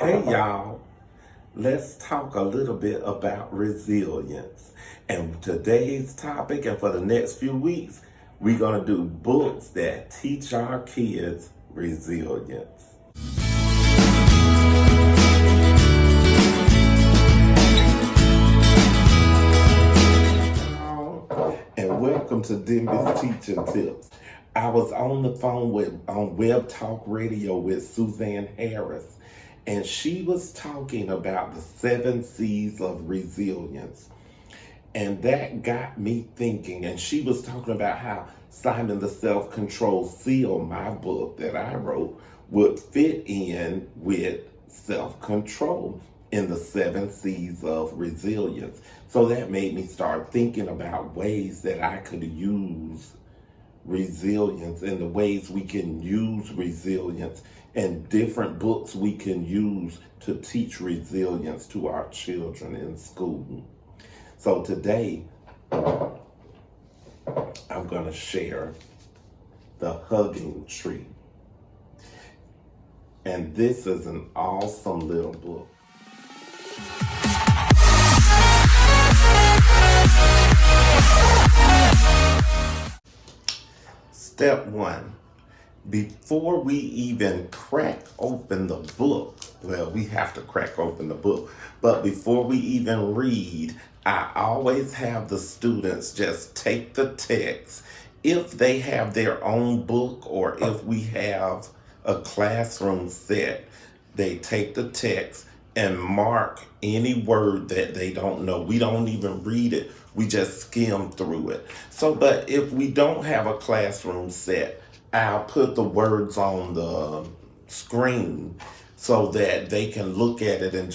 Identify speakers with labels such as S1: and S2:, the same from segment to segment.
S1: Hey y'all, let's talk a little bit about resilience. And today's topic, and for the next few weeks, we're going to do books that teach our kids resilience. And welcome to Denby's Teaching Tips. I was on the phone on Web Talk Radio with Suzanne Harris, and she was talking about the 7 C's of resilience. And that got me thinking, and she was talking about how Simon the Self-Control Seal, my book that I wrote, would fit in with self-control in the 7 C's of resilience. So that made me start thinking about ways that I could use resilience and the ways we can use resilience and different books we can use to teach resilience to our children in school. So today, I'm going to share The Hugging Tree. And this is an awesome little book. Step 1. Before we even crack open the book, well, we have to crack open the book, but before we even read, I always have the students just take the text. If they have their own book or if we have a classroom set, they take the text and mark any word that they don't know. We don't even read it. We just skim through it. So, but if we don't have a classroom set, I'll put the words on the screen so that they can look at it and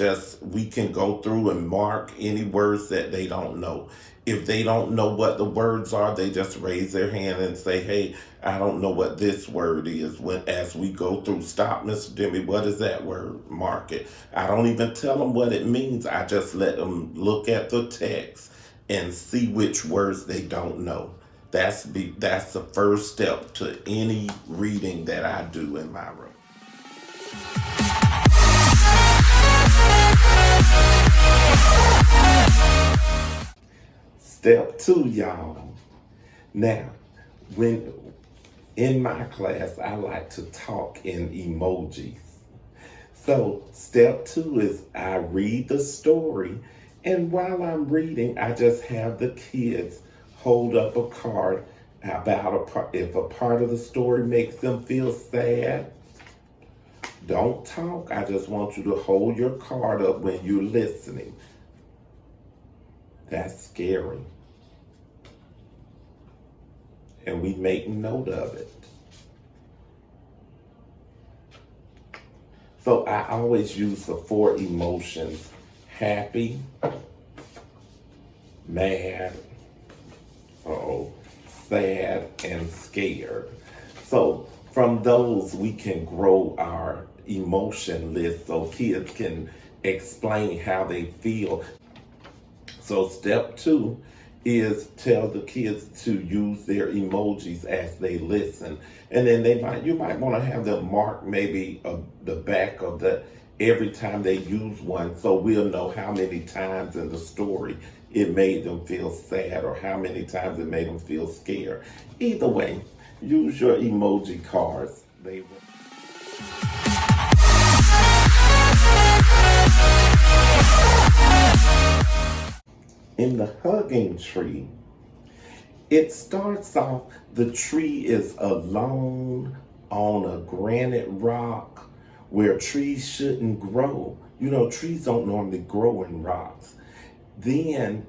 S1: we can go through and mark any words that they don't know. If they don't know what the words are, they just raise their hand and say, hey, I don't know what this word is. As we go through, stop, Mr. Demi, what is that word? Mark it. I don't even tell them what it means. I just let them look at the text and see which words they don't know. That's the first step to any reading that I do in my room. Step 2, y'all. Now, when in my class, I like to talk in emojis. So step 2 is I read the story, and while I'm reading, I just have the kids hold up a card about if a part of the story makes them feel sad. Don't talk. I just want you to hold your card up when you're listening. That's scary. And we make note of it. So I always use the 4 emotions: happy, mad, sad, and scared. So from those, we can grow our emotion list so kids can explain how they feel. So step 2 is tell the kids to use their emojis as they listen. And then you might want to have them mark maybe the back of every time they use one, so we'll know how many times in the story it made them feel sad or how many times it made them feel scared. Either way, use your emoji cards. In The Hugging Tree, it starts off, the tree is alone on a granite rock where trees shouldn't grow. You know, trees don't normally grow in rocks. Then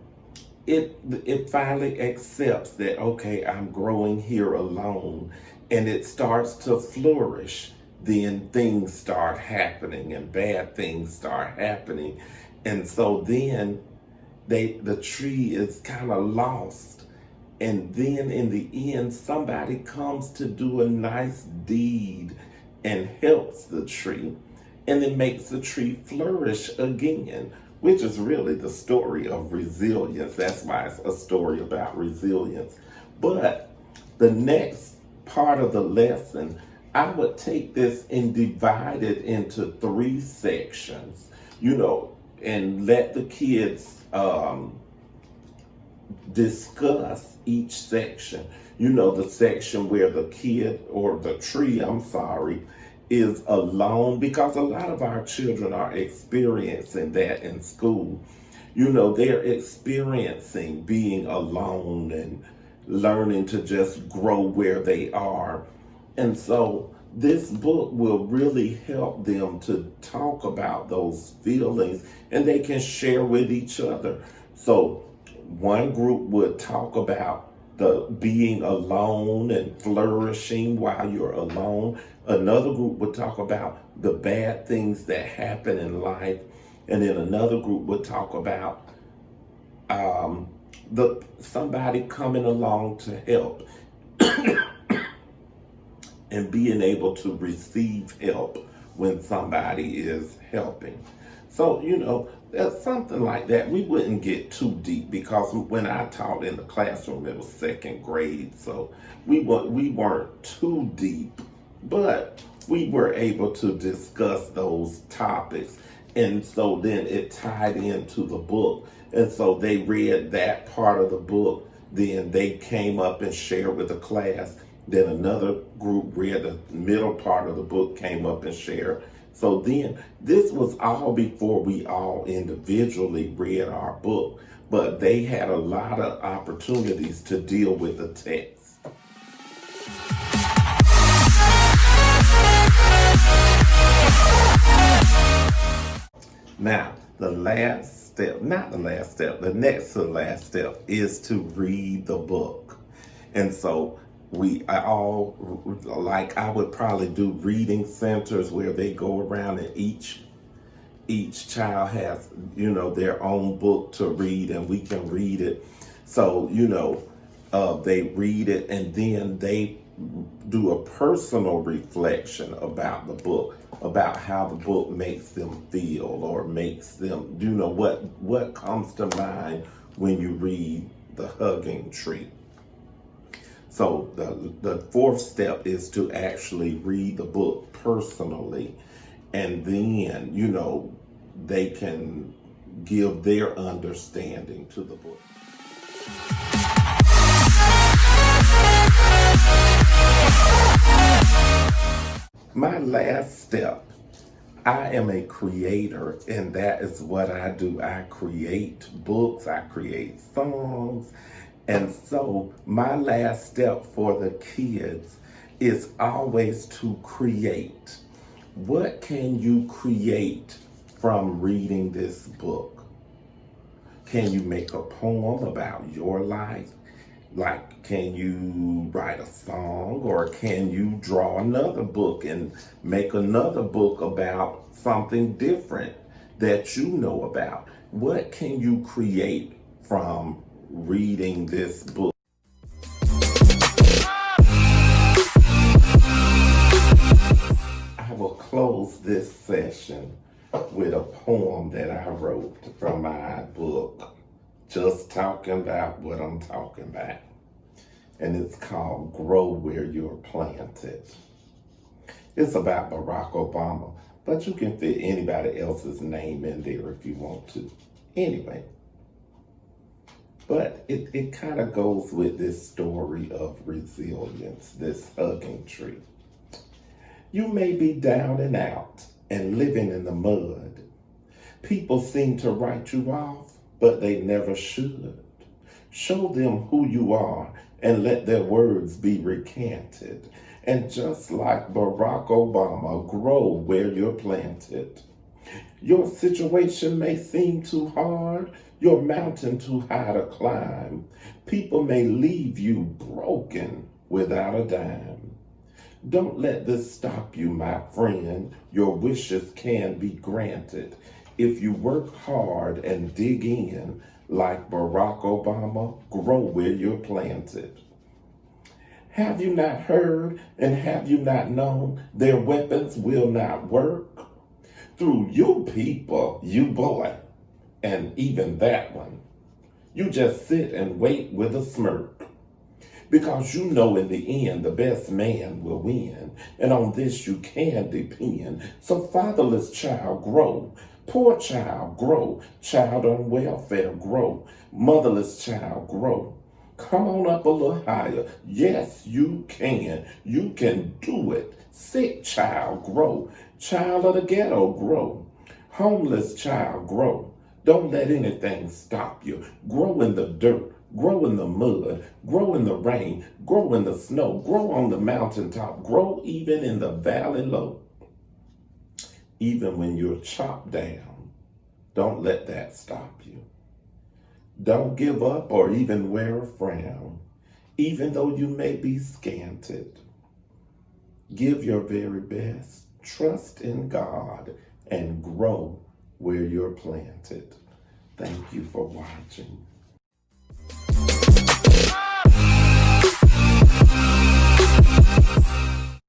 S1: it finally accepts that, okay, I'm growing here alone, and it starts to flourish. Then things start happening and bad things start happening. And so then the tree is kind of lost. And then in the end, somebody comes to do a nice deed and helps the tree. And it makes the tree flourish again, which is really the story of resilience. That's why it's a story about resilience. But the next part of the lesson, I would take this and divide it into three sections, and let the kids discuss each section. The section where the kid or the tree, I'm sorry, is alone, because a lot of our children are experiencing that in school. They're experiencing being alone and learning to just grow where they are. And so this book will really help them to talk about those feelings, and they can share with each other. So one group would talk about the being alone and flourishing while you're alone. Another group would talk about the bad things that happen in life. And then another group would talk about the somebody coming along to help and being able to receive help when somebody is helping. So, that's something like that. We wouldn't get too deep, because when I taught in the classroom, it was second grade. So we weren't too deep, but we were able to discuss those topics. And so then it tied into the book. And so they read that part of the book. Then they came up and shared with the class. Then another group read the middle part of the book, came up and shared. So then this was all before we all individually read our book, but they had a lot of opportunities to deal with the text. Now, the next to last step is to read the book. And so I would probably do reading centers where they go around and each child has, their own book to read, and we can read it. So, they read it, and then they do a personal reflection about the book, about how the book makes them feel, or makes them, what comes to mind when you read The Hugging Tree. So the fourth step is to actually read the book personally, and then, they can give their understanding to the book. My last step, I am a creator, and that is what I do. I create books, I create songs. And so my last step for the kids is always to create. What can you create from reading this book? Can you make a poem about your life? Like, can you write a song, or can you draw another book and make another book about something different that you know about? What can you create from reading this book? I will close this session with a poem that I wrote from my book, Just Talking About What I'm Talking About. And it's called Grow Where You're Planted. It's about Barack Obama, but you can fit anybody else's name in there if you want to. Anyway, but it kind of goes with this story of resilience, this hugging tree. You may be down and out and living in the mud. People seem to write you off, but they never should. Show them who you are and let their words be recanted. And just like Barack Obama, grow where you're planted. Your situation may seem too hard, your mountain too high to climb. People may leave you broken without a dime. Don't let this stop you, my friend. Your wishes can be granted if you work hard and dig in. Like Barack Obama, grow where you're planted. Have you not heard and have you not known their weapons will not work? Through you people, you boy, and even that one. You just sit and wait with a smirk. because you know in the end the best man will win. And on this you can depend. So fatherless child, grow. Poor child, grow. Child on welfare, grow. Motherless child, grow. Come on up a little higher. Yes, you can. You can do it. Sick child, grow. Child of the ghetto, grow. Homeless child, grow. Don't let anything stop you. Grow in the dirt. Grow in the mud. Grow in the rain. Grow in the snow. Grow on the mountaintop. Grow even in the valley low. Even when you're chopped down, don't let that stop you. Don't give up or even wear a frown, even though you may be scanted. Give your very best, trust in God, and grow where you're planted. Thank you for watching.